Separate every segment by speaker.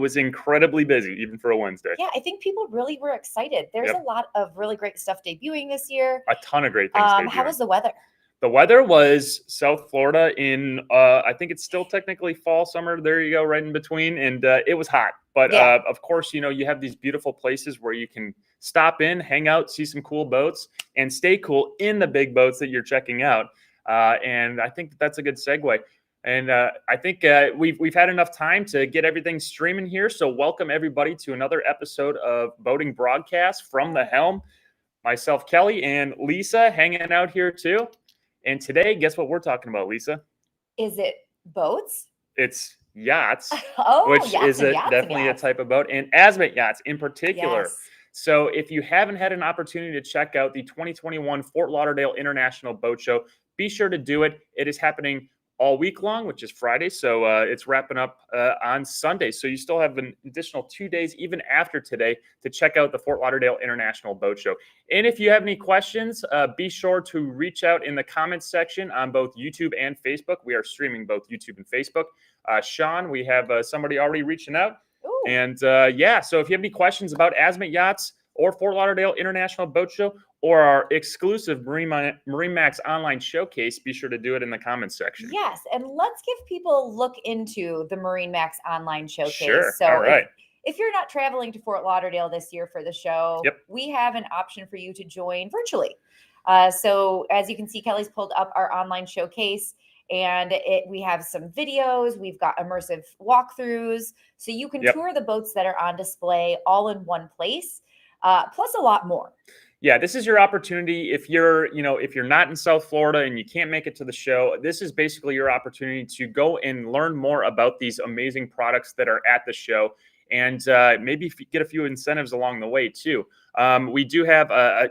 Speaker 1: was incredibly busy, even for a Wednesday.
Speaker 2: Yeah, I think people really were excited. There's a lot of really great stuff debuting this year.
Speaker 1: A ton of great things debuting.
Speaker 2: How was the weather?
Speaker 1: The weather was South Florida in, I think it's still technically fall, summer. There you go, right in between. And it was hot. But of course, you know, you have these beautiful places where you can stop in, hang out, see some cool boats, and stay cool in the big boats that you're checking out. And I think that's a good segue. And I think we've had enough time to get everything streaming here. So welcome everybody to another episode of Boating Broadcast from the helm. Myself, Kelly, and Lisa hanging out here too. And today, guess what we're talking about, Lisa?
Speaker 2: Is it boats?
Speaker 1: It's yachts,
Speaker 2: which
Speaker 1: is definitely a type of boat, and Azimut yachts in particular.
Speaker 2: Yes.
Speaker 1: So if you haven't had an opportunity to check out the 2021 Fort Lauderdale International Boat Show, be sure to do it. It is happening all week long, which is Friday. So it's wrapping up on Sunday. So you still have an additional 2 days, even after today, to check out the Fort Lauderdale International Boat Show. And if you have any questions, be sure to reach out in the comments section on both YouTube and Facebook. We are streaming both YouTube and Facebook. Sean, we have somebody already reaching out.
Speaker 2: Ooh.
Speaker 1: And so if you have any questions about Azimut Yachts or Fort Lauderdale International Boat Show, or our exclusive MarineMax online showcase, be sure to do it in the comments section.
Speaker 2: Yes, and let's give people a look into the MarineMax online showcase.
Speaker 1: Sure.
Speaker 2: So
Speaker 1: all right.
Speaker 2: If you're not traveling to Fort Lauderdale this year for the show, we have an option for you to join virtually. So as you can see, Kelly's pulled up our online showcase, and we have some videos. We've got immersive walkthroughs, so you can tour the boats that are on display all in one place, plus a lot more.
Speaker 1: Yeah, this is your opportunity. If you're not in South Florida and you can't make it to the show, this is basically your opportunity to go and learn more about these amazing products that are at the show, and maybe get a few incentives along the way too. We do have our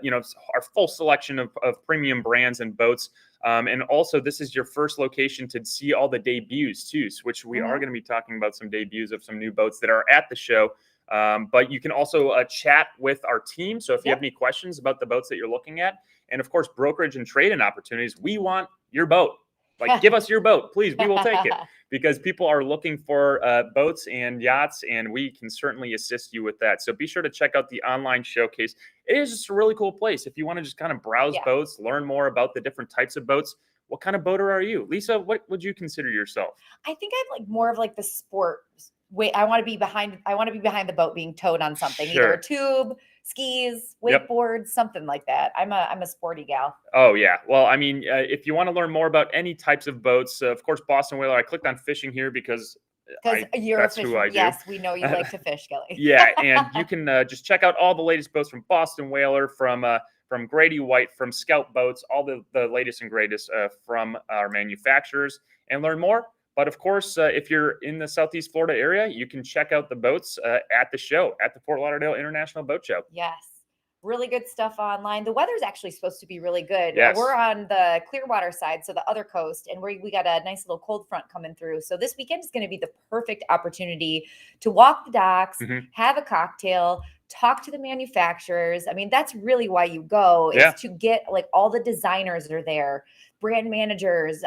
Speaker 1: full selection of premium brands and boats. And also, this is your first location to see all the debuts too, which we are going to be talking about some debuts of some new boats that are at the show. But you can also chat with our team. So if you have any questions about the boats that you're looking at, and of course, brokerage and trade-in opportunities, we want your boat. Like, give us your boat, please. We will take it, because people are looking for boats and yachts, and we can certainly assist you with that. So be sure to check out the online showcase. It is just a really cool place. If you want to just kind of browse boats, learn more about the different types of boats. What kind of boater are you? Lisa, what would you consider yourself?
Speaker 2: I think I'm like more of like the sport. Wait, I want to be behind the boat being towed on something, either a tube, skis, wakeboard, something like that. I'm a sporty gal.
Speaker 1: Oh yeah. Well, I mean, if you want to learn more about any types of boats, of course, Boston Whaler. I clicked on fishing here because
Speaker 2: you're
Speaker 1: that's
Speaker 2: a fisher.
Speaker 1: who I do.
Speaker 2: Yes, we know you like to fish, Kelly.
Speaker 1: Yeah, and you can just check out all the latest boats from Boston Whaler, from Grady White, from Scout Boats, all the latest and greatest from our manufacturers, and learn more. But of course, if you're in the Southeast Florida area, you can check out the boats at the show, at the Fort Lauderdale International Boat Show.
Speaker 2: Yes. Really good stuff online. The weather's actually supposed to be really good.
Speaker 1: Yes.
Speaker 2: We're on the Clearwater side, so the other coast, and we got a nice little cold front coming through. So this weekend is going to be the perfect opportunity to walk the docks, have a cocktail, talk to the manufacturers. I mean, that's really why you go, is to get, like, all the designers are there, brand managers,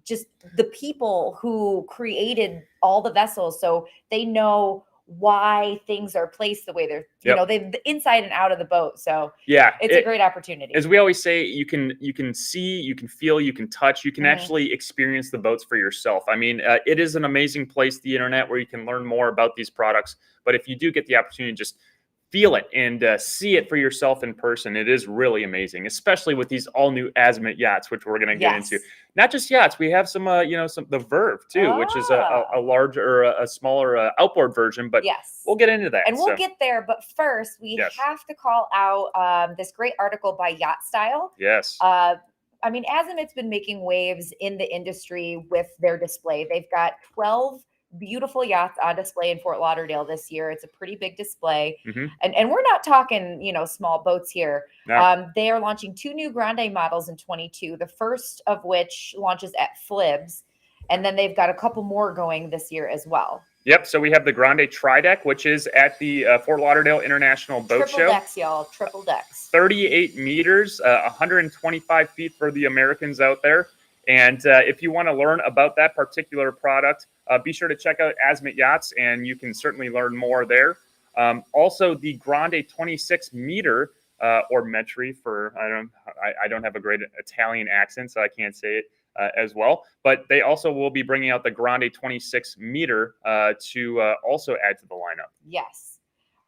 Speaker 2: just the people who created all the vessels, so they know why things are placed the way they're, they've the inside and out of the boat. So it's a great opportunity.
Speaker 1: As we always say, you can see, you can feel, you can touch, you can actually experience the boats for yourself. I mean, it is an amazing place, the internet, where you can learn more about these products. But if you do get the opportunity to just feel it and see it for yourself in person, it is really amazing, especially with these all new Azimut yachts, which we're going to get into. Not just yachts, we have some the Vert too, which is a larger, a smaller outboard version, but we'll get into that.
Speaker 2: And we'll get there. But first, we have to call out this great article by Yacht Style.
Speaker 1: Yes.
Speaker 2: I mean, Azimut's been making waves in the industry with their display. They've got 12 beautiful yachts on display in Fort Lauderdale this year. It's a pretty big display. And we're not talking, small boats here. No. They are launching 2 new Grande models in 22, the first of which launches at Flibs. And then they've got a couple more going this year as well.
Speaker 1: Yep. So we have the Grande Tri-Deck, which is at the Fort Lauderdale International Boat Show.
Speaker 2: Triple decks, y'all. Triple decks.
Speaker 1: 38 meters, 125 feet for the Americans out there. And if you want to learn about that particular product, be sure to check out Azimut Yachts, and you can certainly learn more there. Also, the Grande 26 meter or metri for I don't have a great Italian accent, so I can't say it as well. But they also will be bringing out the Grande 26 meter to also add to the lineup.
Speaker 2: Yes.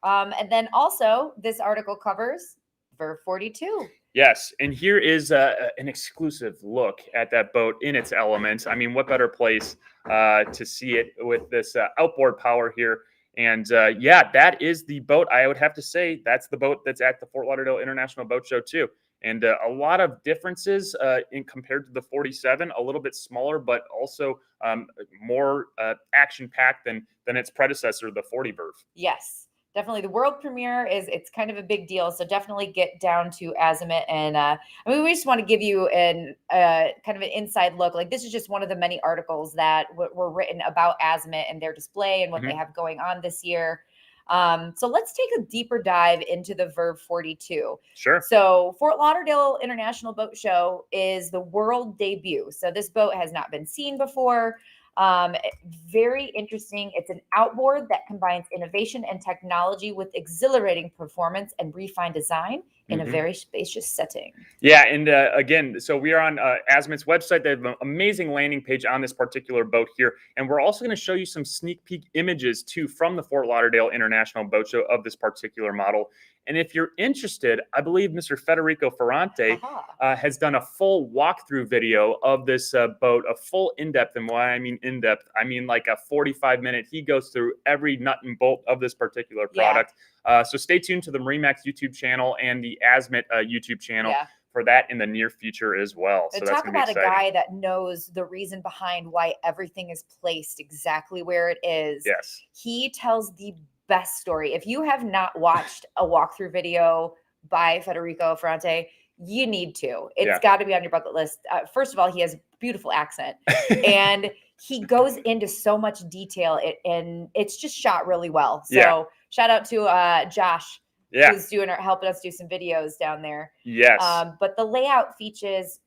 Speaker 2: And then also, this article covers Vert 42.
Speaker 1: Yes, and here is an exclusive look at that boat in its elements. I mean, what better place to see it with this outboard power here? And yeah, that is the boat. I would have to say that's the boat that's at the Fort Lauderdale International Boat Show too. And a lot of differences in compared to the 47, a little bit smaller, but also more action-packed than its predecessor, the 40 Vert.
Speaker 2: Yes. Definitely the world premiere it's kind of a big deal. So definitely get down to Azimut. And I mean, we just want to give you an kind of an inside look. Like, this is just one of the many articles that were written about Azimut and their display and what they have going on this year. So let's take a deeper dive into the Vert 42.
Speaker 1: Sure.
Speaker 2: So Fort Lauderdale International Boat Show is the world debut. So this boat has not been seen before. Very interesting. It's an outboard that combines innovation and technology with exhilarating performance and refined design in a very spacious setting.
Speaker 1: Yeah, and again, so we are on Azimut's website. They have an amazing landing page on this particular boat here, and we're also going to show you some sneak peek images too from the Fort Lauderdale International Boat Show of this particular model. And if you're interested, I believe Mr. Federico Ferrante has done a full walkthrough video of this boat, a full in-depth. And why I mean in-depth, I mean like a 45-minute. He goes through every nut and bolt of this particular product. So stay tuned to the MarineMax YouTube channel and the Azimut YouTube channel for that in the near future as well. So
Speaker 2: talk about a guy that knows the reason behind why everything is placed exactly where it is.
Speaker 1: Yes.
Speaker 2: He tells the best story. If you have not watched a walkthrough video by Federico Ferrante, you need to. It's got to be on your bucket list. First of all, he has a beautiful accent and he goes into so much detail and it's just shot really well. So shout out to Josh, who's helping us do some videos down there.
Speaker 1: Yes.
Speaker 2: But the layout features,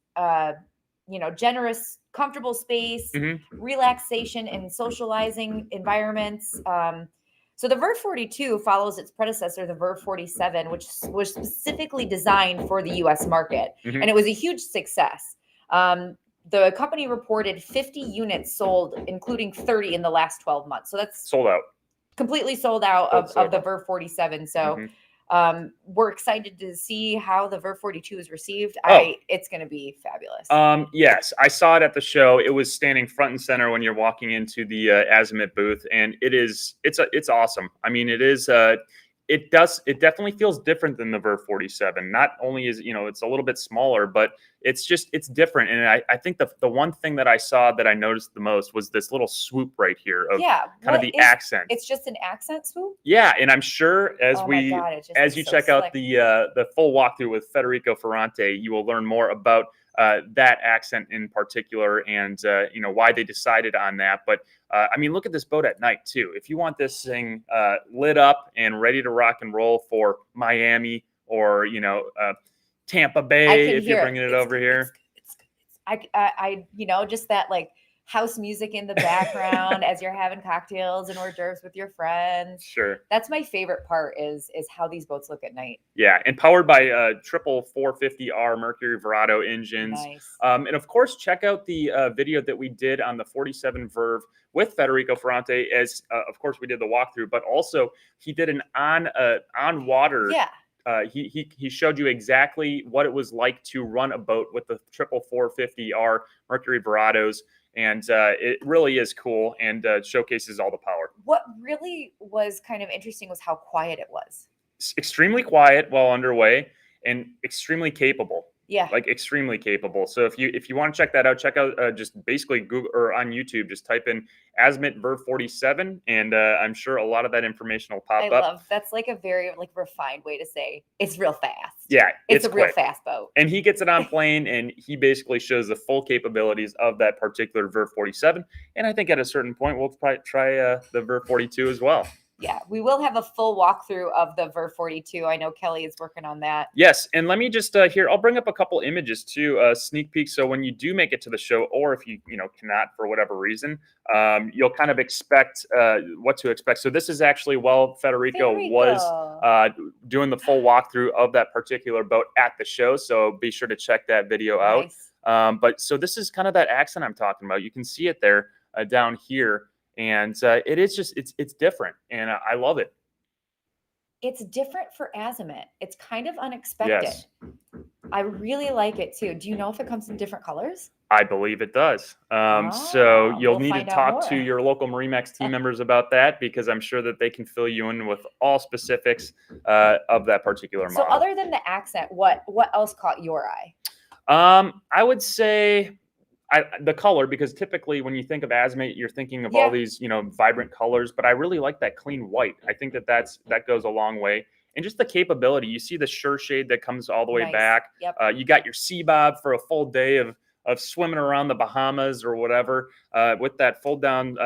Speaker 2: generous, comfortable space, relaxation and socializing environments. So the Vert 42 follows its predecessor, the Vert 47, which was specifically designed for the U.S. market. And it was a huge success. The company reported 50 units sold, including 30 in the last 12 months. So that's
Speaker 1: sold out.
Speaker 2: Completely sold out of the Vert 47. So we're excited to see how the Vert 42 is received. It's going to be fabulous.
Speaker 1: Yes, I saw it at the show. It was standing front and center when you're walking into the Azimut booth, and it's awesome. I mean, it definitely feels different than the Vert 47. Not only is, it's a little bit smaller, but it's different. And I think the one thing that I saw that I noticed the most was this little swoop right here of kind of the accent.
Speaker 2: It's just an accent swoop?
Speaker 1: Yeah. And I'm sure as you check out the full walkthrough with Federico Ferrante, you will learn more about that accent in particular and, why they decided on that. But I mean, look at this boat at night too. If you want this thing lit up and ready to rock and roll for Miami or, Tampa Bay, if you're bringing it over here.
Speaker 2: I just that like house music in the background as you're having cocktails and hors d'oeuvres with your friends.
Speaker 1: Sure.
Speaker 2: That's my favorite part is how these boats look at night.
Speaker 1: Yeah. And powered by triple 450R Mercury Verado engines.
Speaker 2: Nice.
Speaker 1: And of course, check out the video that we did on the 47 Verve with Federico Ferrante as, of course, we did the walkthrough, but also he did an on water.
Speaker 2: Yeah.
Speaker 1: He showed you exactly what it was like to run a boat with the triple 450R Mercury Verados. And it really is cool and showcases all the power.
Speaker 2: What really was kind of interesting was how quiet it was.
Speaker 1: It's extremely quiet while underway and extremely capable.
Speaker 2: Yeah.
Speaker 1: Like extremely capable. So if you want to check that out, check out just basically Google or on YouTube, just type in Azimut Vert 47 and I'm sure a lot of that information will pop up.
Speaker 2: That's like a very refined way to say it's real fast.
Speaker 1: Yeah.
Speaker 2: It's a real fast boat.
Speaker 1: And he gets it on plane and he basically shows the full capabilities of that particular Vert 47. And I think at a certain point we'll probably try the Vert 42 as well.
Speaker 2: Yeah, we will have a full walkthrough of the Vert 42. I know Kelly is working on that.
Speaker 1: Yes, and let me just here, I'll bring up a couple images too, sneak peek. So when you do make it to the show, or if you cannot for whatever reason, you'll kind of expect what to expect. So this is actually Federico was doing the full walkthrough of that particular boat at the show. So be sure to check that video out. But so this is kind of that accent I'm talking about. You can see it there down here. And it is just, it's different. And I love it.
Speaker 2: It's different for Azimut. It's kind of unexpected.
Speaker 1: Yes.
Speaker 2: I really like it too. Do you know if it comes in different colors?
Speaker 1: I believe it does. So you'll need to talk to your local MarineMax team members about that, because I'm sure that they can fill you in with all specifics of that particular model.
Speaker 2: So other than the accent, what else caught your eye?
Speaker 1: I would say the color, because typically when you think of Azimut, you're thinking of all these, vibrant colors, but I really like that clean white. I think that goes a long way. And just the capability, you see the sure shade that comes all the way back.
Speaker 2: Yep.
Speaker 1: You got your sea bob for a full day of swimming around the Bahamas or whatever, with that fold down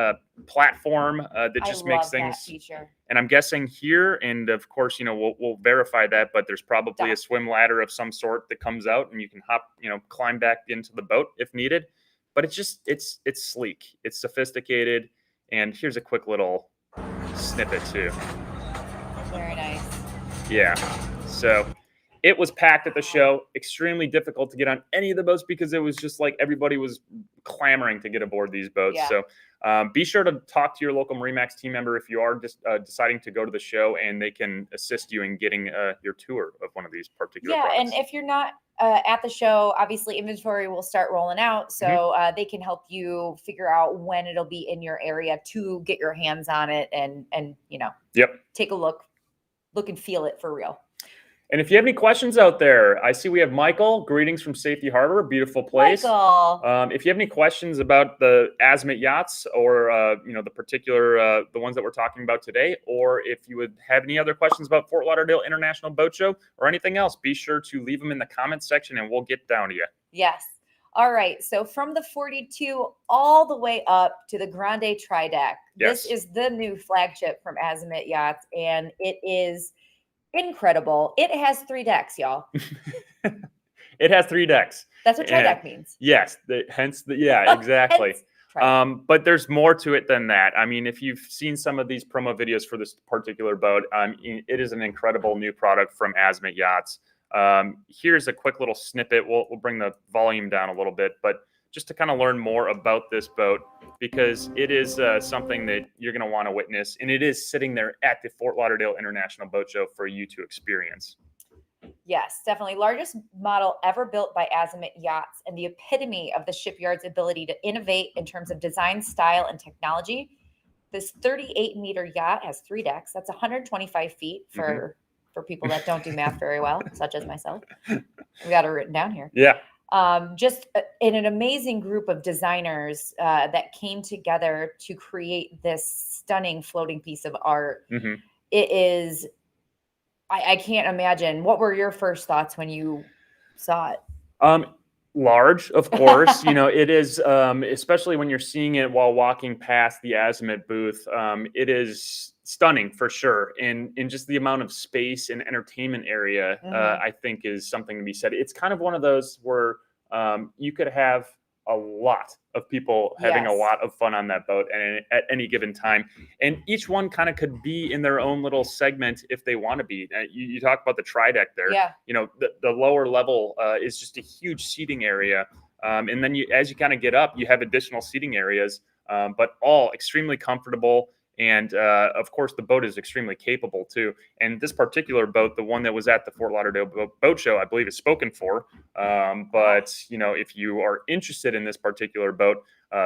Speaker 1: platform that just makes things.
Speaker 2: That feature.
Speaker 1: And I'm guessing here, and of course, we'll verify that, but there's probably a swim ladder of some sort that comes out, and you can hop, climb back into the boat if needed. But it's sleek, it's sophisticated, and here's a quick little snippet too.
Speaker 2: Very nice.
Speaker 1: Yeah. So it was packed at the show. Extremely difficult to get on any of the boats, because it was just like everybody was clamoring to get aboard these boats. Yeah. So be sure to talk to your local MarineMax team member if you are just deciding to go to the show, and they can assist you in getting your tour of one of these particular products.
Speaker 2: And if you're not at the show, obviously inventory will start rolling out, so they can help you figure out when it'll be in your area to get your hands on it and take a look and feel it for real.
Speaker 1: And if you have any questions out there, I see we have Michael. Greetings from Safety Harbor, beautiful place.
Speaker 2: Michael.
Speaker 1: If you have any questions about the Azimut yachts, or the particular the ones that we're talking about today, or if you would have any other questions about Fort Lauderdale International Boat Show or anything else, be sure to leave them in the comments section, and we'll get down to you.
Speaker 2: Yes. All right. So from the 42 all the way up to the Grande Tri-Deck, this is the new flagship from Azimut Yachts, and it is incredible. It has 3 decks, y'all.
Speaker 1: It has 3 decks.
Speaker 2: That's what tri-deck means.
Speaker 1: Yes. Exactly. But there's more to it than that. I mean, if you've seen some of these promo videos for this particular boat, it is an incredible new product from Azimut Yachts. Here's a quick little snippet. We'll bring the volume down a little bit, but just to kind of learn more about this boat, because it is something that you're going to want to witness, and it is sitting there at the Fort Lauderdale International Boat Show for you to experience.
Speaker 2: Yes, definitely. Largest model ever built by Azimut Yachts, and the epitome of the shipyard's ability to innovate in terms of design, style, and technology. This 38-meter yacht has 3 decks. That's 125 feet for people that don't do math very well, such as myself. We got it written down here.
Speaker 1: Yeah.
Speaker 2: Just in an amazing group of designers that came together to create this stunning floating piece of art. It is, I can't imagine. What were your first thoughts when you saw it?
Speaker 1: Large, of course. It is, especially when you're seeing it while walking past the Azimut booth. It is stunning for sure. And just the amount of space and entertainment area, I think is something to be said. It's kind of one of those where you could have a lot of people having a lot of fun on that boat and at any given time. And each one kind of could be in their own little segment if they want to be. You talk about the tri-deck there.
Speaker 2: Yeah.
Speaker 1: The lower level is just a huge seating area. And then as you kind of get up, you have additional seating areas, but all extremely comfortable. And of course, the boat is extremely capable too. And this particular boat, the one that was at the Fort Lauderdale Boat Show, I believe is spoken for. But if you are interested in this particular boat,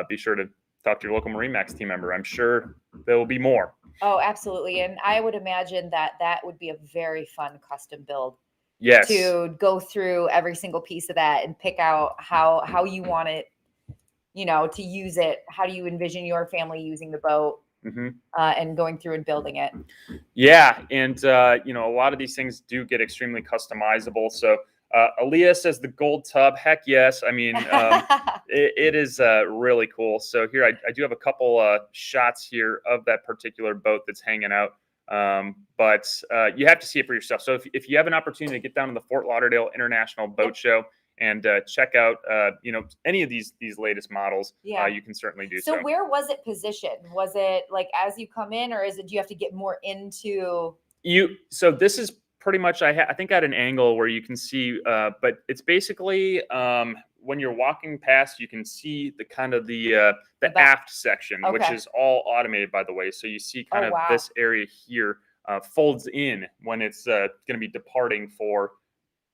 Speaker 1: be sure to talk to your local MarineMax team member. I'm sure there will be more.
Speaker 2: Oh, absolutely. And I would imagine that would be a very fun custom build.
Speaker 1: Yes.
Speaker 2: To go through every single piece of that and pick out how you want it, to use it. How do you envision your family using the boat? And going through and building it.
Speaker 1: Yeah. And, a lot of these things do get extremely customizable. So Aaliyah says the gold tub. Heck yes. I mean, it is really cool. So here, I do have a couple shots here of that particular boat that's hanging out. But you have to see it for yourself. So if you have an opportunity to get down to the Fort Lauderdale International Boat Show and check out, any of these latest models, you can certainly do so.
Speaker 2: So where was it positioned? Was it like as you come in, or do you have to get more into
Speaker 1: you? So this is pretty much, I think I had an angle where you can see, but it's basically when you're walking past, you can see the kind of the aft section, which is all automated, by the way. So you see kind of this area here folds in when it's going to be departing for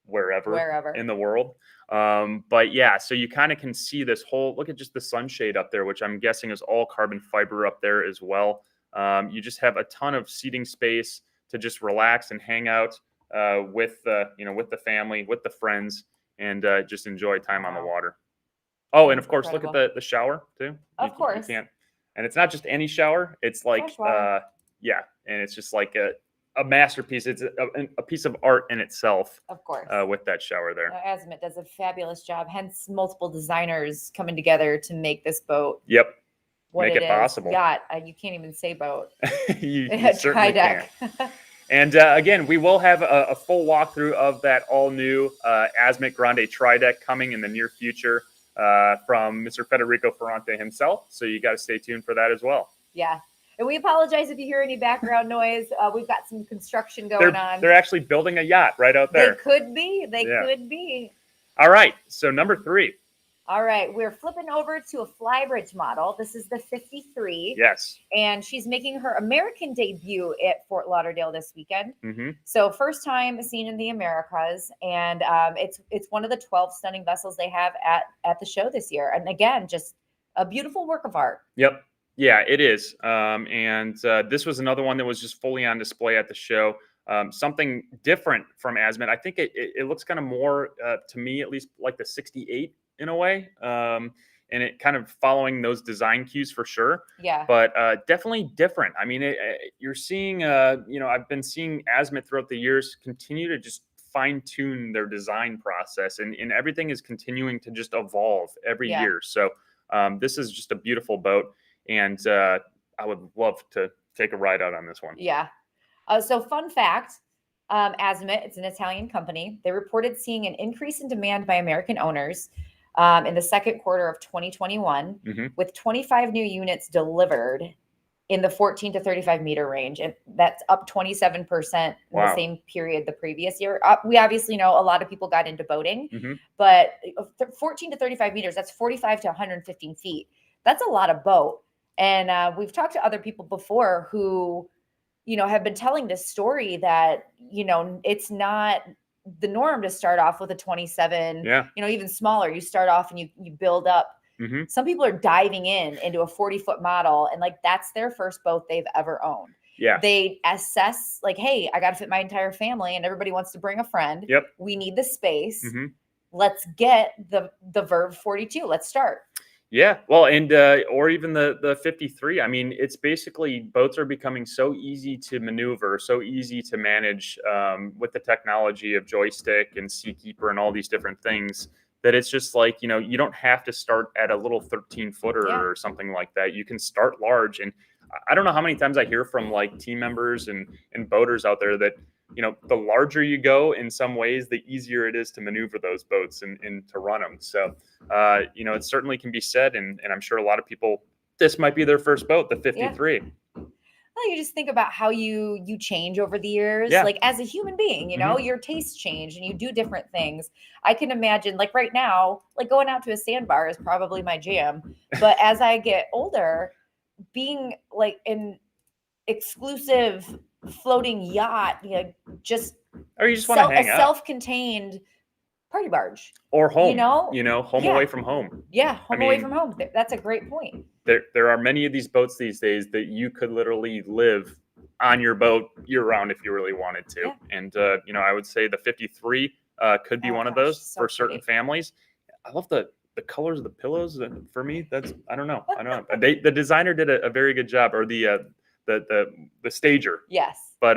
Speaker 1: wherever in the world. But yeah, so you kind of can see this whole, look at just the sunshade up there, which I'm guessing is all carbon fiber up there as well. You just have a ton of seating space to just relax and hang out with the family, with the friends, and just enjoy time on the water. Oh, and of course, look at the shower too.
Speaker 2: Of course.
Speaker 1: You can't, and it's not just any shower. It's like, and it's just like a masterpiece. It's a piece of art in itself.
Speaker 2: Of course.
Speaker 1: With that shower there.
Speaker 2: Azimut does a fabulous job. Hence, multiple designers coming together to make this boat.
Speaker 1: Yep. Make it possible.
Speaker 2: Yacht. You can't even say boat.
Speaker 1: you certainly
Speaker 2: Tri-Deck.
Speaker 1: can. And again, we will have a full walkthrough of that all-new Azimut Grande Tri-Deck coming in the near future from Mr. Federico Ferrante himself. So you got to stay tuned for that as well.
Speaker 2: Yeah. And we apologize if you hear any background noise. We've got some construction going on.
Speaker 1: They're actually building a yacht right out there.
Speaker 2: They could be. They could be.
Speaker 1: All right. So number 3.
Speaker 2: All right, we're flipping over to a flybridge model. This is the 53.
Speaker 1: Yes.
Speaker 2: And she's making her American debut at Fort Lauderdale this weekend.
Speaker 1: Mm-hmm.
Speaker 2: So first time seen in the Americas. And it's one of the 12 stunning vessels they have at the show this year. And again, just a beautiful work of art.
Speaker 1: Yep. Yeah, it is. And this was another one that was just fully on display at the show. Something different from Azimut. I think it looks kind of more, to me at least, like the 68 in a way. And it kind of following those design cues for sure.
Speaker 2: Yeah.
Speaker 1: But definitely different. I mean, you're seeing, I've been seeing Azimut throughout the years continue to just fine tune their design process, and everything is continuing to just evolve every year. So this is just a beautiful boat. And I would love to take a ride out on this one.
Speaker 2: Yeah. So fun fact, Azimut, it's an Italian company. They reported seeing an increase in demand by American owners in the second quarter of 2021, with 25 new units delivered in the 14 to 35 meter range. And that's up 27% in the same period the previous year. We obviously know a lot of people got into boating, but 14 to 35 meters, that's 45 to 115 feet. That's a lot of boat. And we've talked to other people before who, have been telling this story that, it's not the norm to start off with a 27, even smaller. You start off and you build up. Some people are diving into a 40-foot model, and like that's their first boat they've ever owned.
Speaker 1: Yeah.
Speaker 2: They assess like, hey, I got to fit my entire family, and everybody wants to bring a friend.
Speaker 1: Yep.
Speaker 2: We need the space. Let's get the Vert 42. Let's start.
Speaker 1: Yeah, well, and or even the 53. I mean, it's basically boats are becoming so easy to maneuver, so easy to manage with the technology of joystick and Seakeeper and all these different things, that it's just like, you don't have to start at a little 13-footer or something like that. You can start large. And I don't know how many times I hear from like team members and boaters out there that, the larger you go in some ways, the easier it is to maneuver those boats and to run them. So, it certainly can be said. And I'm sure a lot of people, this might be their first boat, the 53.
Speaker 2: Well, you just think about how you change over the years, like as a human being, your tastes change and you do different things. I can imagine like right now, like going out to a sandbar is probably my jam. But as I get older, being like an exclusive floating yacht, or you just
Speaker 1: want to hang out,
Speaker 2: self-contained party barge
Speaker 1: or home, home away from home.
Speaker 2: Yeah, away from home. That's a great point.
Speaker 1: There are many of these boats these days that you could literally live on your boat year round if you really wanted to. Yeah. And I would say the 53 could be one of those for certain families. I love the colors of the pillows. For me, that's I don't know. The designer did a very good job, or the stager.
Speaker 2: Yes.
Speaker 1: But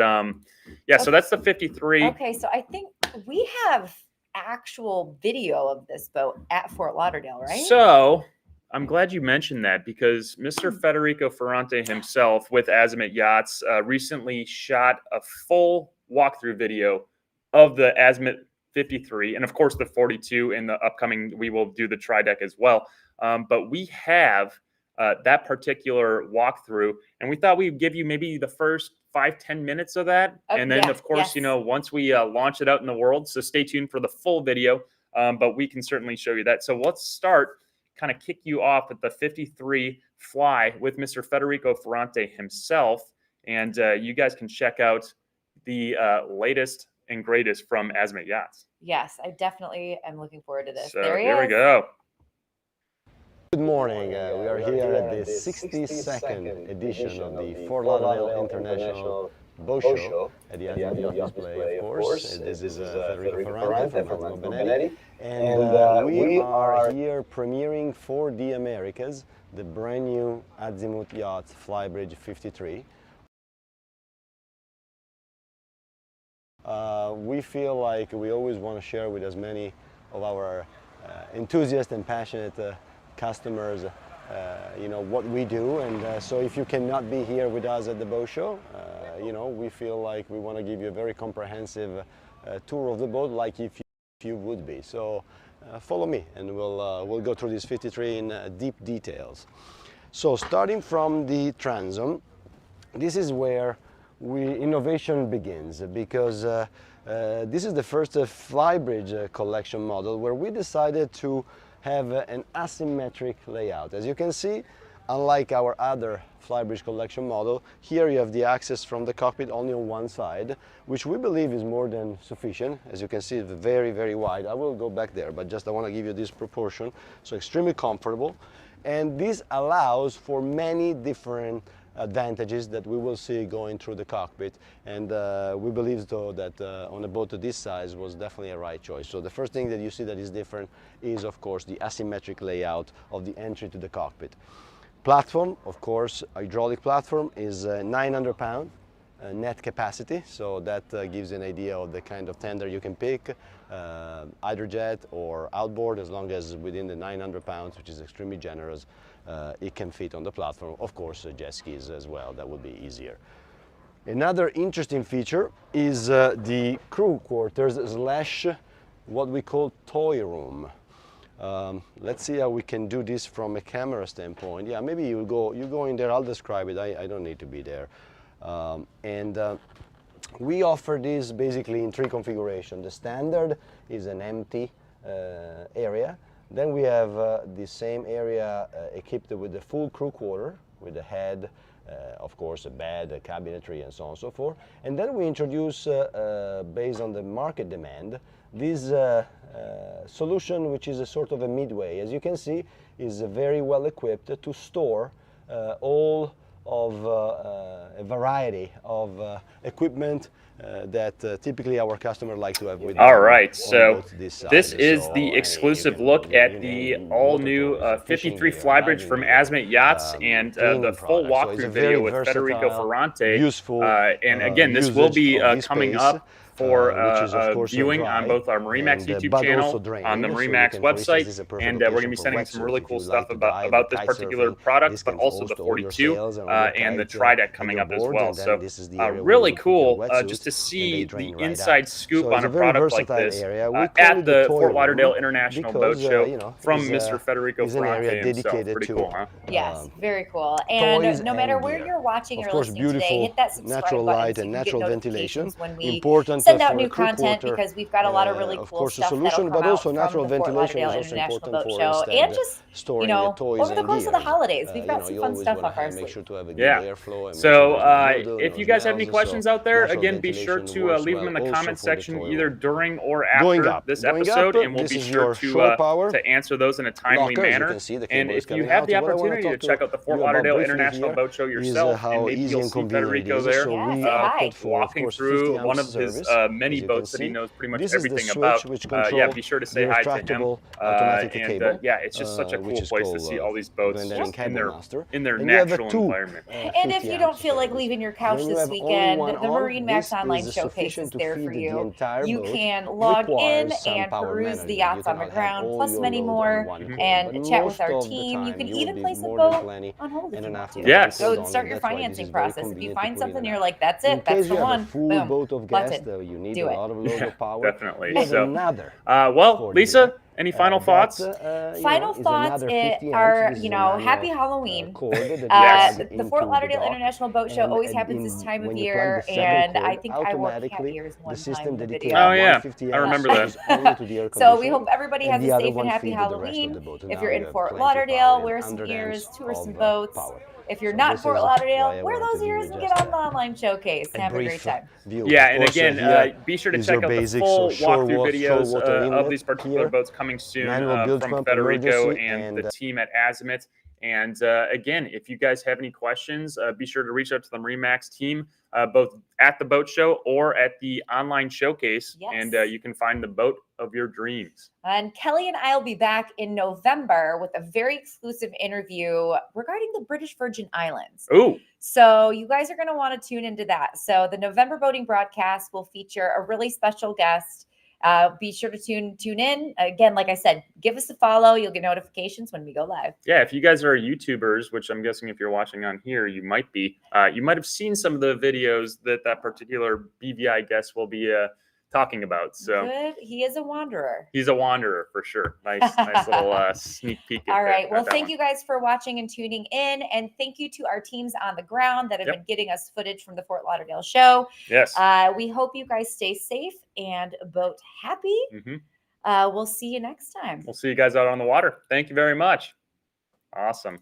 Speaker 1: so that's the 53.
Speaker 2: Okay, so I think we have actual video of this boat at Fort Lauderdale, right?
Speaker 1: So I'm glad you mentioned that because Mr. Federico Ferrante himself with Azimut Yachts recently shot a full walkthrough video of the Azimut 53 and of course the 42. In the upcoming, we will do the Tri-Deck as well. But we have that particular walkthrough, and we thought we'd give you maybe the first 5-10 minutes of that, and then of course, you know, once we launch it out in the world. So stay tuned for the full video, but we can certainly show you that. So let's start. Kind of kick you off at the 53 fly with Mr. Federico Ferrante himself, and you guys can check out the latest and greatest from Azimut Yachts.
Speaker 2: Yes, I definitely am looking forward to this.
Speaker 1: So
Speaker 2: there he
Speaker 1: here
Speaker 2: is.
Speaker 1: we go.
Speaker 3: Good morning. We are here at the 62nd edition of the Fort Lauderdale International Boat Show at the Azimut Yacht Display, of course. This is Federico Ferrante from Azimut Benetti. And we are here premiering for the Americas the brand new Azimut Yacht Flybridge 53. We feel like we always want to share with as many of our enthusiasts and passionate customers you know, what we do, and so if you cannot be here with us at the boat show, you know, we feel like we want to give you a very comprehensive tour of the boat, like if you would be. So follow me and we'll go through this 53 in deep details. So starting from the transom, this is where innovation begins, because this is the first Flybridge collection model where we decided to have an asymmetric layout. As you can see, unlike our other Flybridge collection model, here you have the access from the cockpit only on one side, which we believe is more than sufficient. As you can see, it's very, very wide. I will go back there, but just I want to give you this proportion. So extremely comfortable. And this allows for many different advantages that we will see going through the cockpit, and we believe though that on a boat of this size was definitely a right choice. So the first thing that you see that is different is of course the asymmetric layout of the entry to the cockpit. Platform, of course, hydraulic platform, is 900 pound net capacity, so that gives you an idea of the kind of tender you can pick, hydrojet or outboard, as long as within the 900 pounds, which is extremely generous. It can fit on the platform. Of course, jet skis as well, that would be easier. Another interesting feature is the crew quarters slash what we call toy room. Let's see how we can do this from a camera standpoint. Yeah, maybe you go in there, I'll describe it, I don't need to be there. We offer this basically in 3 configurations. The standard is an empty area. Then we have the same area equipped with the full crew quarter, with a head, of course a bed, a cabinetry, and so on and so forth. And then we introduce, based on the market demand, this solution, which is a sort of a midway. As you can see, is very well equipped to store all of a variety of equipment that typically our customer like to have with them.
Speaker 1: All right, so this is the exclusive look at the all-new 53 Flybridge from Azimut Yachts, and the full walkthrough video with Federico Ferrante. And again, this will be coming up for viewing on both our MarineMax YouTube channel, on the MarineMax website, and we're going to be sending some really cool stuff about this particular product, but also the 42 and the Tri-Deck coming up as well. So really cool just to see the inside scoop on a product like this at the Fort Lauderdale International Boat Show from Mr. Federico Ferrante himself. Pretty cool, huh?
Speaker 2: Yes, very cool. And no matter where you're watching or listening today, hit that subscribe
Speaker 3: natural
Speaker 2: button
Speaker 3: light
Speaker 2: so
Speaker 3: and
Speaker 2: you
Speaker 3: natural
Speaker 2: get
Speaker 3: ventilation.
Speaker 2: notifications when we
Speaker 3: Important
Speaker 2: send out
Speaker 3: for
Speaker 2: new
Speaker 3: a crew
Speaker 2: content,
Speaker 3: quarter,
Speaker 2: because we've got a lot of really cool
Speaker 3: course,
Speaker 2: stuff
Speaker 3: solution,
Speaker 2: that'll come
Speaker 3: but also
Speaker 2: out
Speaker 3: natural
Speaker 2: from the Fort
Speaker 3: ventilation
Speaker 2: Lauderdale
Speaker 3: is also
Speaker 2: International
Speaker 3: important
Speaker 2: Boat
Speaker 3: for
Speaker 2: Show,
Speaker 3: instead
Speaker 2: and just
Speaker 3: storing your toys
Speaker 2: over the
Speaker 3: and
Speaker 2: course of
Speaker 3: gear.
Speaker 2: the holidays, we've got some
Speaker 3: you
Speaker 2: fun
Speaker 3: always
Speaker 2: stuff
Speaker 3: wanna
Speaker 2: up our
Speaker 3: make
Speaker 2: sleeve.
Speaker 3: sure to have a good
Speaker 1: Yeah.
Speaker 3: airflow and
Speaker 1: So
Speaker 3: make sure
Speaker 1: if you guys have any questions out there, again, be sure to leave them in the comment section either during or after this episode, and we'll be sure to answer those in a timely manner. And if you have the opportunity to check out the Fort Lauderdale International Boat Show yourself, and maybe you'll see Federico there walking through one of his many
Speaker 3: as you
Speaker 1: boats
Speaker 3: can
Speaker 1: that he
Speaker 3: see.
Speaker 1: knows pretty much
Speaker 3: This is the
Speaker 1: everything
Speaker 3: switch
Speaker 1: about.
Speaker 3: which
Speaker 1: Yeah,
Speaker 3: control
Speaker 1: be sure to say
Speaker 3: the
Speaker 1: hi to him.
Speaker 3: retractable automatic cable,
Speaker 1: Yeah, it's just such a
Speaker 3: which
Speaker 1: cool
Speaker 3: is
Speaker 1: place to
Speaker 3: called,
Speaker 1: see all these boats
Speaker 3: Granddaddy
Speaker 1: just
Speaker 3: Cable Master.
Speaker 1: in their
Speaker 3: And you have a
Speaker 1: natural
Speaker 3: two,
Speaker 1: environment.
Speaker 2: And if you don't feel like leaving your couch
Speaker 3: When you
Speaker 2: this
Speaker 3: have only
Speaker 2: weekend,
Speaker 3: one
Speaker 2: the
Speaker 3: on,
Speaker 2: MarineMax
Speaker 3: this
Speaker 2: online
Speaker 3: is
Speaker 2: showcase is
Speaker 3: sufficient to
Speaker 2: there
Speaker 3: feed
Speaker 2: for
Speaker 3: the
Speaker 2: you.
Speaker 3: entire
Speaker 2: You
Speaker 3: boat.
Speaker 2: can log in
Speaker 3: Requires some
Speaker 2: and
Speaker 3: power
Speaker 2: peruse the
Speaker 3: management.
Speaker 2: yachts
Speaker 3: You
Speaker 2: on the
Speaker 3: cannot have
Speaker 2: ground,
Speaker 3: all
Speaker 2: plus
Speaker 3: your
Speaker 2: many
Speaker 3: load on
Speaker 2: more,
Speaker 3: one cord,
Speaker 2: and
Speaker 3: but
Speaker 2: chat with
Speaker 3: most
Speaker 2: our
Speaker 3: of the
Speaker 2: team. You
Speaker 3: time
Speaker 2: can
Speaker 3: you will
Speaker 2: even
Speaker 3: be
Speaker 2: place a
Speaker 3: more than
Speaker 2: boat
Speaker 3: plenty
Speaker 2: on hold if
Speaker 3: and
Speaker 2: you
Speaker 3: enough
Speaker 2: want
Speaker 3: to
Speaker 2: to.
Speaker 1: Yes.
Speaker 3: put
Speaker 2: So
Speaker 3: on,
Speaker 2: start
Speaker 3: and
Speaker 2: your
Speaker 3: that's why this
Speaker 2: financing
Speaker 3: is very
Speaker 2: process. If you
Speaker 3: convenient to
Speaker 2: find
Speaker 3: put in
Speaker 2: something
Speaker 3: and
Speaker 2: you're
Speaker 3: out.
Speaker 2: like, that's
Speaker 3: In
Speaker 2: it, that's
Speaker 3: case
Speaker 2: the
Speaker 3: you have a
Speaker 2: one,
Speaker 3: full
Speaker 2: boom,
Speaker 3: boat of gas,
Speaker 2: button.
Speaker 3: you need
Speaker 2: Do
Speaker 3: a
Speaker 2: it.
Speaker 3: lot of load of power.
Speaker 1: Definitely.
Speaker 3: We have
Speaker 1: So,
Speaker 3: another.
Speaker 1: well,
Speaker 3: Ford
Speaker 1: Lisa,
Speaker 3: here.
Speaker 1: any final thoughts?
Speaker 2: Final
Speaker 3: Is
Speaker 2: thoughts
Speaker 3: another 50
Speaker 2: are,
Speaker 3: amps. This is
Speaker 2: you
Speaker 3: a
Speaker 2: know,
Speaker 3: manual,
Speaker 2: happy Halloween.
Speaker 3: cord that you
Speaker 1: Yes.
Speaker 3: plug
Speaker 2: The Fort
Speaker 3: into
Speaker 2: Lauderdale
Speaker 3: dock.
Speaker 2: International Boat Show
Speaker 3: And
Speaker 2: always happens this time of
Speaker 3: when you plug
Speaker 2: year,
Speaker 3: the second
Speaker 2: and
Speaker 3: cord,
Speaker 2: I think I wore cat
Speaker 3: automatically
Speaker 2: ears one
Speaker 3: the
Speaker 2: time
Speaker 3: system
Speaker 2: in the
Speaker 3: dedicated
Speaker 2: video.
Speaker 1: Oh, yeah.
Speaker 3: 150
Speaker 1: I remember
Speaker 3: amps
Speaker 1: that.
Speaker 3: only to the air
Speaker 2: So we
Speaker 3: conditioning,
Speaker 2: hope everybody
Speaker 3: and
Speaker 2: has
Speaker 3: the
Speaker 2: a
Speaker 3: other
Speaker 2: safe and
Speaker 3: one
Speaker 2: happy
Speaker 3: feeds the rest of
Speaker 2: Halloween.
Speaker 3: the boat.
Speaker 2: If
Speaker 3: Now
Speaker 2: you're
Speaker 3: you
Speaker 2: in
Speaker 3: have
Speaker 2: Fort
Speaker 3: plenty of power
Speaker 2: Lauderdale,
Speaker 3: and
Speaker 2: wear some
Speaker 3: 100
Speaker 2: ears,
Speaker 3: amps
Speaker 2: tour some
Speaker 3: of,
Speaker 2: boats.
Speaker 3: power.
Speaker 2: If you're
Speaker 3: So
Speaker 2: not in
Speaker 3: this
Speaker 2: Fort
Speaker 3: is why
Speaker 2: Lauderdale,
Speaker 3: I
Speaker 2: wear
Speaker 3: wanted
Speaker 2: those
Speaker 3: to give
Speaker 2: ears
Speaker 3: you
Speaker 2: and
Speaker 3: just
Speaker 2: get on the online showcase and have a great
Speaker 3: brief
Speaker 2: time.
Speaker 3: view.
Speaker 1: Yeah,
Speaker 3: Of
Speaker 1: and
Speaker 3: course,
Speaker 1: again,
Speaker 3: here
Speaker 1: be sure to
Speaker 3: is
Speaker 1: check
Speaker 3: your
Speaker 1: out the
Speaker 3: basics.
Speaker 1: full
Speaker 3: So
Speaker 1: walkthrough
Speaker 3: shore
Speaker 1: videos
Speaker 3: water
Speaker 1: of
Speaker 3: inlet
Speaker 1: these particular
Speaker 3: here,
Speaker 1: boats coming soon
Speaker 3: manual build
Speaker 1: from
Speaker 3: pump,
Speaker 1: Federico
Speaker 3: emergency,
Speaker 1: and the
Speaker 3: and
Speaker 1: team at Azimut. And again, if you guys have any questions, be sure to reach out to the MarineMax team, both at the boat show or at the online showcase, and
Speaker 2: Yes.
Speaker 1: you can find the boat of your dreams.
Speaker 2: And Kelly and I will be back in November with a very exclusive interview regarding the British Virgin Islands.
Speaker 1: Ooh,
Speaker 2: So you guys are going to want to tune into that. So the November boating broadcast will feature a really special guest. Be sure to tune in. Again, like I said, give us a follow. You'll get notifications when we go live.
Speaker 1: yeah, if you guys are YouTubers, which I'm guessing if you're watching on here, you might be, you might have seen some of the videos that particular BVI guest will be talking about. So
Speaker 2: Good. He is a wanderer.
Speaker 1: he's a wanderer for sure. Nice little sneak peek.
Speaker 2: All right. Well, thank
Speaker 1: one.
Speaker 2: you guys for watching and tuning in. And thank you to our teams on the ground that have
Speaker 1: Yep.
Speaker 2: been getting us footage from the Fort Lauderdale show.
Speaker 1: Yes.
Speaker 2: We hope you guys stay safe and boat happy.
Speaker 1: Mm-hmm.
Speaker 2: We'll see you next time.
Speaker 1: We'll see you guys out on the water. Thank you very much. Awesome.